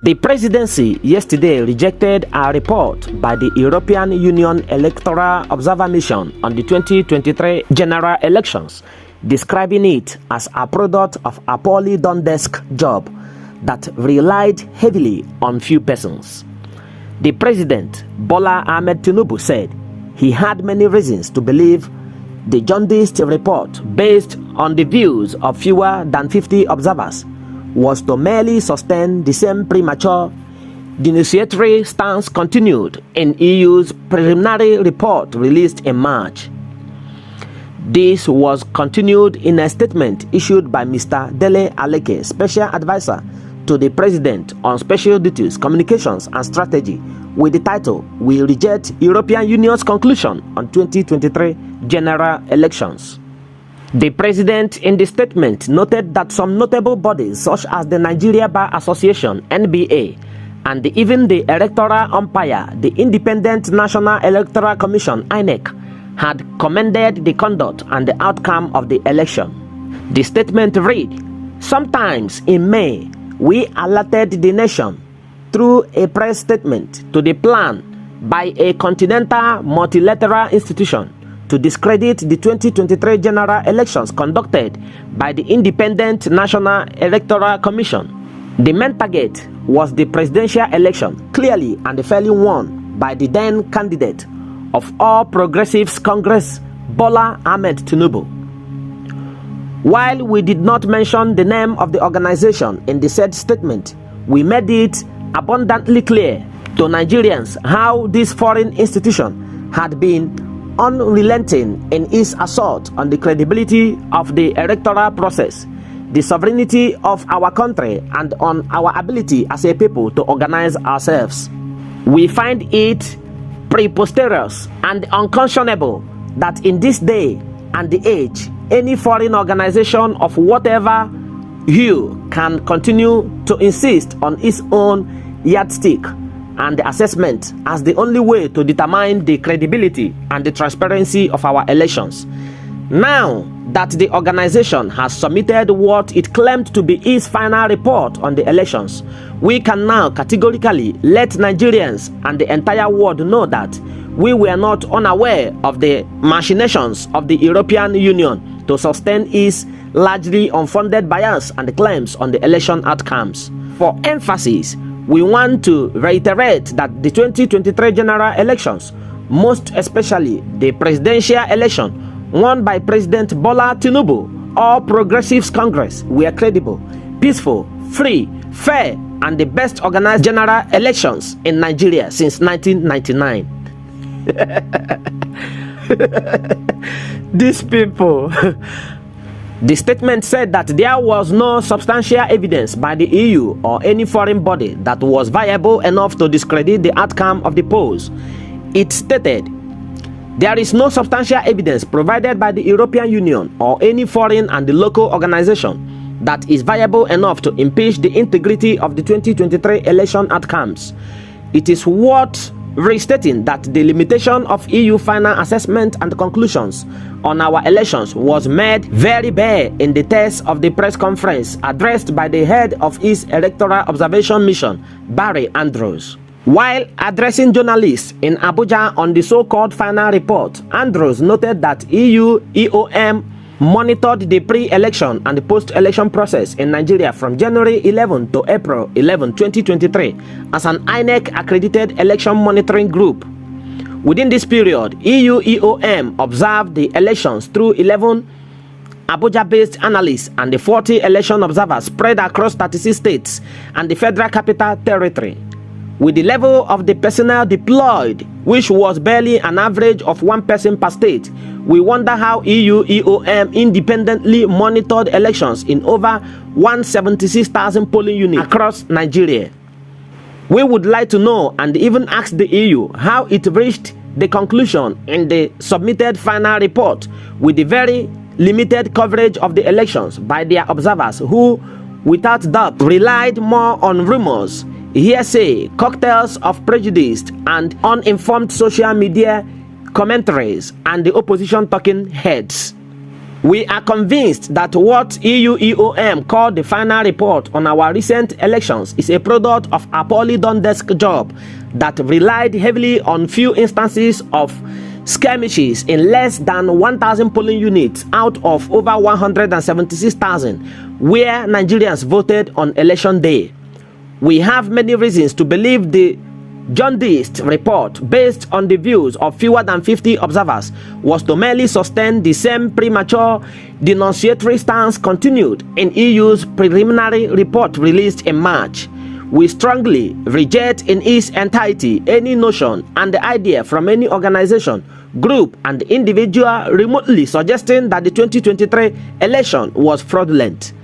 The presidency yesterday rejected a report by the European Union Electoral Observer Mission on the 2023 general elections, describing it as a product of a poorly done desk job that relied heavily on few persons. The president, Bola Ahmed TINUBU, said he had many reasons to believe the jaundiced report, based on the views of fewer than 50 observers, was to merely sustain the same premature denunciatory stance continued in EU's preliminary report released in March. This was continued in a statement issued by Mr. Dele Aleke, Special Advisor to the President on Special Duties, Communications and Strategy, with the title, "We Reject European Union's Conclusion on 2023 General Elections." The President in the statement noted that some notable bodies such as the Nigeria Bar Association (NBA) and even the electoral umpire, the Independent National Electoral Commission (INEC), had commended the conduct and the outcome of the election. The statement read, "Sometimes in May, we alerted the nation through a press statement to the plan by a continental multilateral institution to discredit the 2023 general elections conducted by the Independent National Electoral Commission. The main target was the presidential election, clearly and fairly won by the then candidate of All Progressives Congress, Bola Ahmed TINUBU. While we did not mention the name of the organization in the said statement, we made it abundantly clear to Nigerians how this foreign institution had been unrelenting in its assault on the credibility of the electoral process, the sovereignty of our country, and on our ability as a people to organize ourselves. We find it preposterous and unconscionable that in this day and the age, any foreign organization of whatever hue can continue to insist on its own yardstick and the assessment as the only way to determine the credibility and the transparency of our elections. Now that the organization has submitted what it claimed to be its final report on the elections, we can now categorically let Nigerians and the entire world know that we were not unaware of the machinations of the European Union to sustain its largely unfounded bias and claims on the election outcomes. For emphasis, we want to reiterate that the 2023 general elections, most especially the presidential election won by President Bola TINUBU, All Progressives Congress, were credible, peaceful, free, fair, and the best organized general elections in Nigeria since 1999. These people. The statement said that there was no substantial evidence by the EU or any foreign body that was viable enough to discredit the outcome of the polls. It stated, "There is no substantial evidence provided by the European Union or any foreign and local organization that is viable enough to impeach the integrity of the 2023 election outcomes. It is worth restating that the limitation of EU final assessment and conclusions on our elections was made very bare in the text of the press conference addressed by the head of its Electoral Observation Mission, Barry Andrews." While addressing journalists in Abuja on the so-called final report, Andrews noted that EU EOM monitored the pre-election and the post-election process in Nigeria from January 11 to April 11, 2023 as an INEC-accredited election monitoring group. Within this period, EU EOM observed the elections through 11 Abuja-based analysts and the 40 election observers spread across 36 states and the Federal Capital Territory. With the level of the personnel deployed, which was barely an average of one person per state, we wonder how EU EOM independently monitored elections in over 176,000 polling units across Nigeria. We would like to know and even ask the EU how it reached the conclusion in the submitted final report with the very limited coverage of the elections by their observers who, without doubt, relied more on rumors, hearsay, cocktails of prejudice, and uninformed social media commentaries and the opposition talking heads. We are convinced that what EUEOM called the final report on our recent elections is a product of a poorly done desk job that relied heavily on few instances of skirmishes in less than 1,000 polling units out of over 176,000 where Nigerians voted on election day. We have many reasons to believe the jaundiced report, based on the views of fewer than 50 observers, was to merely sustain the same premature denunciatory stance continued in EU's preliminary report released in March. We strongly reject in its entirety any notion and the idea from any organization, group, and individual remotely suggesting that the 2023 election was fraudulent.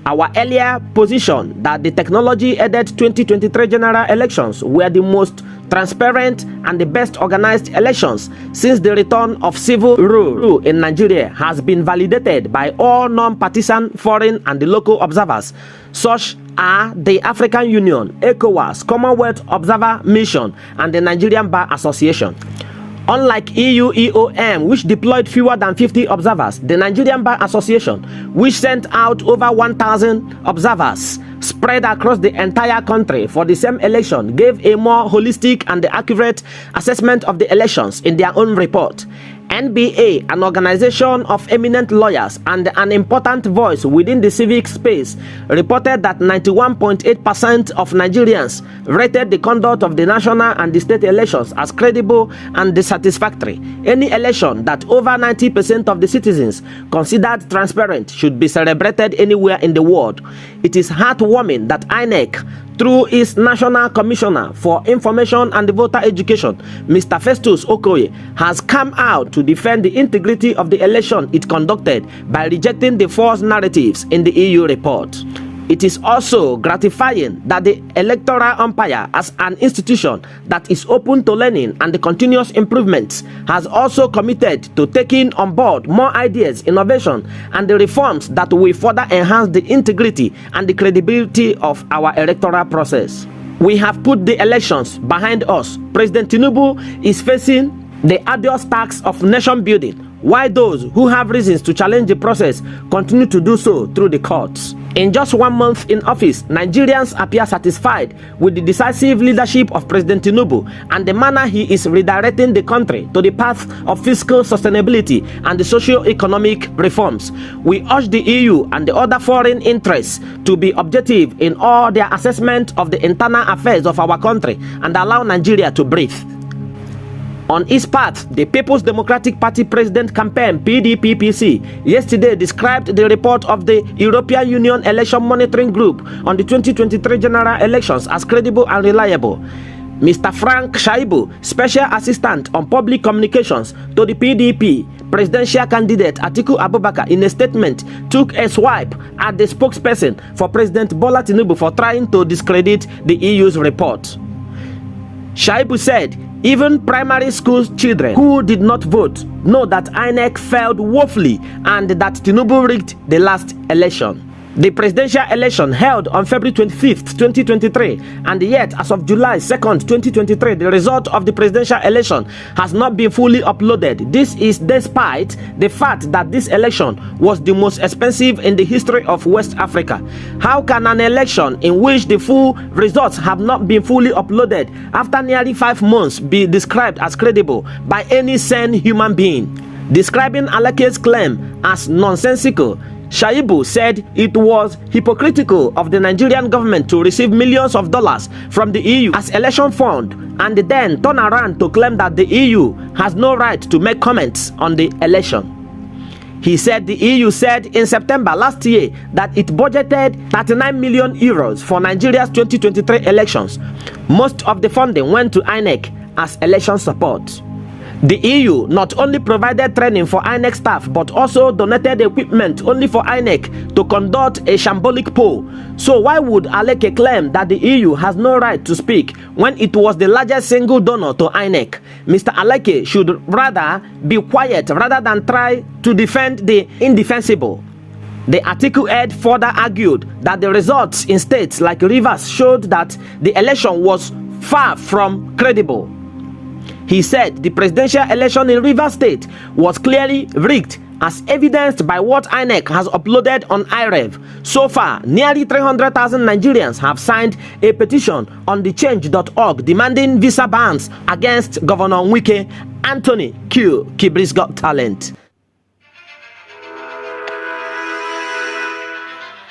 Our earlier position that the technology-aided 2023 general elections were the most transparent and the best organized elections since the return of civil rule in Nigeria has been validated by all non-partisan foreign and the local observers, such are the African Union, ECOWAS, Commonwealth Observer Mission, and the Nigerian Bar Association. Unlike EUEOM, which deployed fewer than 50 observers, the Nigerian Bar Association, which sent out over 1,000 observers spread across the entire country for the same election, gave a more holistic and accurate assessment of the elections in their own report. NBA, an organization of eminent lawyers and an important voice within the civic space, reported that 91.8% of Nigerians rated the conduct of the national and the state elections as credible and dissatisfactory. Any election that over 90% of the citizens considered transparent should be celebrated anywhere in the world. It is heartwarming that INEC, through its National Commissioner for Information and Voter Education, Mr. Festus Okoye, has come out to defend the integrity of the election it conducted by rejecting the false narratives in the EU report. It is also gratifying that the electoral umpire, as an institution that is open to learning and the continuous improvements, has also committed to taking on board more ideas, innovation, and the reforms that will further enhance the integrity and the credibility of our electoral process. We have put the elections behind us. President TINUBU is facing the arduous task of nation building, while those who have reasons to challenge the process continue to do so through the courts. In just 1 month in office, Nigerians appear satisfied with the decisive leadership of President TINUBU and the manner he is redirecting the country to the path of fiscal sustainability and the socio-economic reforms. We urge the EU and the other foreign interests to be objective in all their assessment of the internal affairs of our country and allow Nigeria to breathe. On its part, the People's Democratic Party President Campaign (PDP-PC) yesterday described the report of the European Union Election Monitoring Group on the 2023 general elections as credible and reliable. Mr. Frank Shaibu, Special Assistant on Public Communications to the PDP presidential candidate Atiku Abubakar, in a statement took a swipe at the spokesperson for President Bola Tinubu for trying to discredit the EU's report. Shaibu said, even primary school children who did not vote know that INEC failed woefully and that Tinubu rigged the last election. The presidential election held on February 25th, 2023, and yet as of July 2nd, 2023, the result of the presidential election has not been fully uploaded. This is despite the fact that this election was the most expensive in the history of West Africa. How can an election in which the full results have not been fully uploaded after nearly 5 months be described as credible by any sane human being? Describing Alake's claim as nonsensical, Shaibu said it was hypocritical of the Nigerian government to receive millions of dollars from the EU as election fund and then turn around to claim that the EU has no right to make comments on the election. He said the EU said in September last year that it budgeted 39 million euros for Nigeria's 2023 elections. Most of the funding went to INEC as election support. The EU not only provided training for INEC staff but also donated equipment only for INEC to conduct a shambolic poll. So why would Aleke claim that the EU has no right to speak when it was the largest single donor to INEC? Mr. Aleke should rather be quiet rather than try to defend the indefensible. The article head further argued that the results in states like Rivers showed that the election was far from credible. He said the presidential election in Rivers State was clearly rigged as evidenced by what INEC has uploaded on iRev. So far, nearly 300,000 Nigerians have signed a petition on the change.org demanding visa bans against Governor Wike. Anthony Q. Kibri's Got Talent.